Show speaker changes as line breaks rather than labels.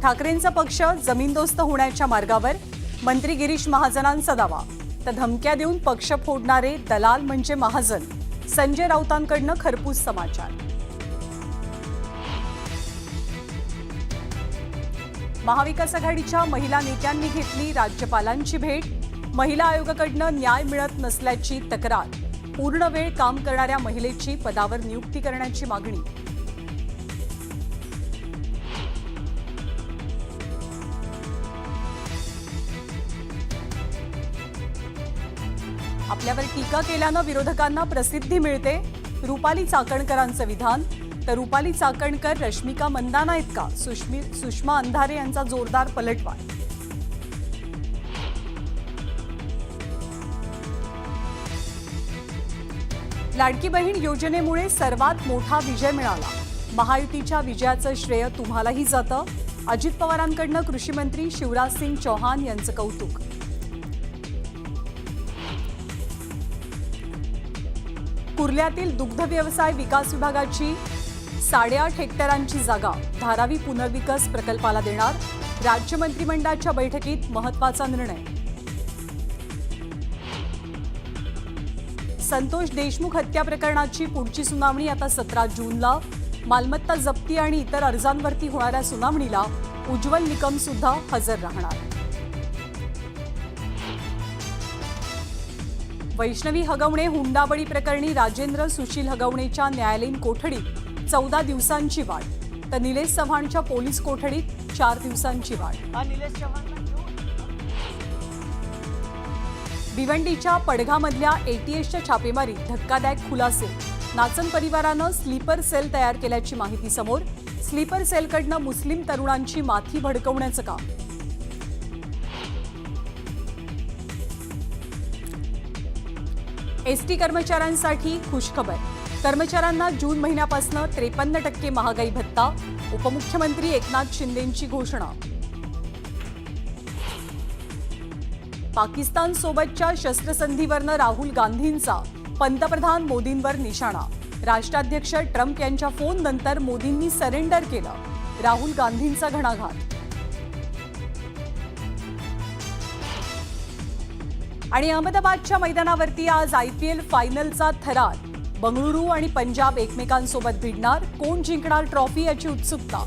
ठाकरेंचा पक्ष जमीनदोस्त होण्याच्या मार्गावर, मंत्री गिरीश महाजनांचा दावा. तर धमक्या देऊन पक्ष फोडणारे दलाल म्हणजे महाजन, संजय राऊतांकडनं खरपूस समाचार. महाविकास आघाडीच्या महिला नेत्यांनी घेतली राज्यपालांची भेट. महिला आयोगाकडनं न्याय मिळत नसल्याची तक्रार. पूर्ण वेळ काम करणाऱ्या महिलेची पदावर नियुक्ती करण्याची मागणी. आपल्यावर टीका केल्यानं विरोधकांना प्रसिद्धी मिळते, रुपाली चाकणकरांचं विधान. तर रुपाली चाकणकर रश्मिका मंदाना आहेत का? सुषमा अंधारे यांचा जोरदार पलटवार. लाडकी बहीण योजनेमुळे सर्वात मोठा विजय मिळाला. महायुतीच्या विजयाचं श्रेय तुम्हालाही जातं. अजित पवारांकडनं कृषी मंत्री शिवराज सिंग चौहान यांचं कौतुक. कुर्ल्यातील दुग्ध व्यवसाय विकास विभागाची 8.5 हेक्टरांची जागा धारावी पुनर्विकास प्रकल्पाला देणार. राज्य मंत्रिमंडळाच्या बैठकीत महत्त्वाचा निर्णय. संतोष देशमुख हत्या प्रकरणाची पुढची सुनावणी आता 17 जूनला. मालमत्ता जप्ती आणि इतर अर्जांवरती होणाऱ्या सुनावणीला उज्ज्वल निकम सुद्धा हजर राहणार. वैष्णवी हगवणे हुंडाबळी प्रकरणी राजेंद्र सुशील हगवणेच्या न्यायालयीन कोठडीत 14 दिवसांची वाढ. तर निलेश चव्हाणच्या पोलीस कोठडीत 4 दिवसांची वाढ. भिवंडीच्या पडघामधल्या एटीएसच्या छापेमारीत धक्कादायक खुलासे. नाचन परिवारानं स्लीपर सेल तयार केल्याची माहिती समोर. स्लीपर सेलकडनं मुस्लिम तरुणांची माथी भडकवण्याचं काम. एसटी कर्मचाऱ्यांसाठी खुशखबर. कर्मचाऱ्यांना जून महिन्यापासून 53% महागाई भत्ता. उपमुख्यमंत्री एकनाथ शिंदेंची घोषणा. पाकिस्तान सोबतच्या शस्त्रसंधीवरनं राहुल गांधींचा पंतप्रधान मोदींवर निशाणा. राष्ट्राध्यक्ष ट्रम्प यांच्या फोननंतर मोदींनी सरेंडर केलं. राहुल गांधींचा घणाघात. आणि अहमदाबादच्या मैदानावरती आज IPL फायनलचा थरार. बंगळुरू आणि पंजाब एकमेकांसोबत भिडणार. कोण जिंकणार ट्रॉफी याची उत्सुकता.